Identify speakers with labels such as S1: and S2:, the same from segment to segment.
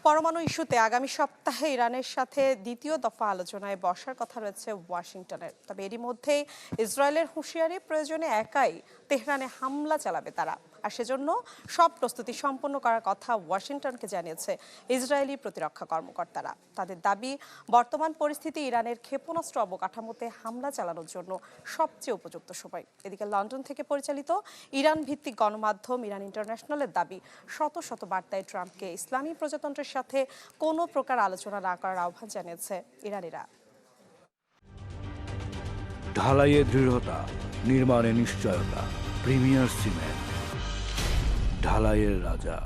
S1: পরমাণু ইস্যুতে আগামী সপ্তাহে ইরানের সাথে দ্বিতীয় দফা আলোচনায় বসার কথা রয়েছে ওয়াশিংটনের। তবে এরই মধ্যেই ইসরায়েলের হুঁশিয়ারি, প্রয়োজনে একাই তেহরানে হামলা চালাবে তারা। আর সেজন্য সব প্রস্তুতি সম্পন্ন করার কথা ওয়াশিংটনকে জানিয়েছে ইসরায়েলি প্রতিরক্ষা কর্মকর্তারা। তাদের দাবি, বর্তমান পরিস্থিতি ইরানের ক্ষেপণাস্ত্র অবকাঠামোতে হামলা চালানোর জন্য সবচেয়ে উপযুক্ত সময়। এদিকে লন্ডন থেকে পরিচালিত ইরান ভিত্তিক গণমাধ্যম ইরান ইন্টারন্যাশনালের দাবি, শত শত বার্তায় ট্রাম্পকে ইসলামী প্রজাতন্ত্রের সাথে কোনো প্রকার আলোচনা না করার আহ্বান জানিয়েছে ইরানিরা।
S2: ঢালাইয়ে দৃঢ়তা, নির্মাণে নিশ্চয়তা, প্রিমিয়ার সিমেন্ট, ঢালাইয়ের রাজা।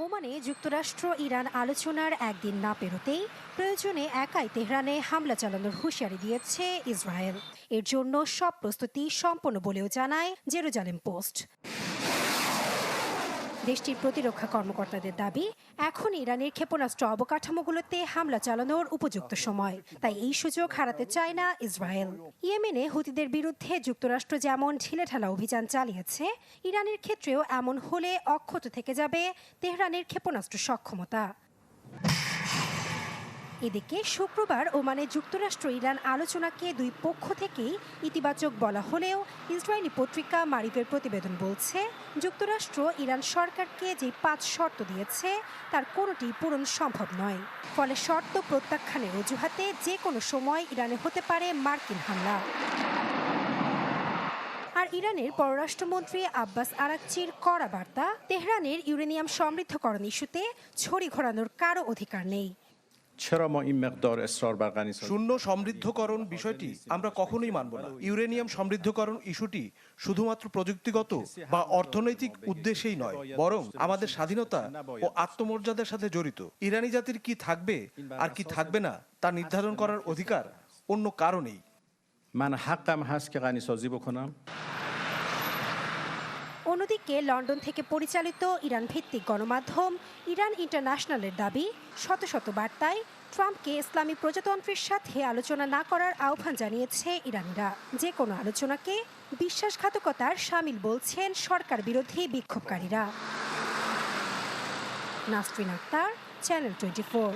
S3: ওমানে যুক্তরাষ্ট্র ইরান আলোচনার একদিন না পেরোতেই প্রয়োজনে একাই তেহরানে হামলা চালানোর হুঁশিয়ারি দিয়েছে ইসরায়েল। এর জন্য সব প্রস্তুতি সম্পন্ন বলেও জানায় জেরুজালেম পোস্ট। দেশটির প্রতিরক্ষা কর্মকর্তাদের দাবি, এখন ইরানের ক্ষেপণাস্ত্র অবকাঠামোগুলোতে হামলা চালানোর উপযুক্ত সময়, তাই এই সুযোগ হারাতে চায় না ইসরায়েল। ইয়েমেনে হুতিদের বিরুদ্ধে যুক্তরাষ্ট্র যেমন ঢিলেঢালা অভিযান চালিয়েছে, ইরানের ক্ষেত্রেও এমন হলে অক্ষত থেকে যাবে তেহরানের ক্ষেপণাস্ত্র সক্ষমতা। এদিকে শুক্রবার ওমানে যুক্তরাষ্ট্র ইরান আলোচনাকে দুই পক্ষ থেকেই ইতিবাচক বলা হলেও ইসরায়েলি পত্রিকা মারিফের প্রতিবেদন বলছে, যুক্তরাষ্ট্র ইরান সরকারকে যে 5 শর্ত দিয়েছে তার কোনোটি পূরণ সম্ভব নয়। ফলে শর্ত প্রত্যাখ্যানের অজুহাতে যে কোনো সময় ইরানে হতে পারে মার্কিন হামলা। আর ইরানের পররাষ্ট্রমন্ত্রী আব্বাস আরাকচির কড়া বার্তা, তেহরানের ইউরেনিয়াম সমৃদ্ধকরণ ইস্যুতে ছড়ি ঘোরানোর কারো অধিকার নেই।
S4: শূন্য সমৃদ্ধকরণ বিষয়টি আমরা কখনোই মানব না। ইউরেনিয়াম সমৃদ্ধকরণ ইস্যুটি শুধুমাত্র প্রযুক্তিগত বা অর্থনৈতিক উদ্দেশ্যেই নয়, বরং আমাদের স্বাধীনতা ও আত্মমর্যাদার সাথে জড়িত। ইরানি জাতির কি থাকবে আর কি থাকবে না তা নির্ধারণ করার অধিকার অন্য কারো নেই।
S3: অন্যদিকে লন্ডন থেকে পরিচালিত ইরান ভিত্তিক গণমাধ্যম ইরান ইন্টারন্যাশনালের দাবি, শত শত বার্তায় ট্রাম্পকে ইসলামী প্রজাতন্ত্রের সাথে আলোচনা না করার আহ্বান জানিয়েছে ইরানিরা। যে কোনো আলোচনাকে বিশ্বাসঘাতকতার শামিল বলছেন সরকার বিরোধী বিক্ষোভকারীরা। নাসরিন আক্তার, চ্যানেল 24।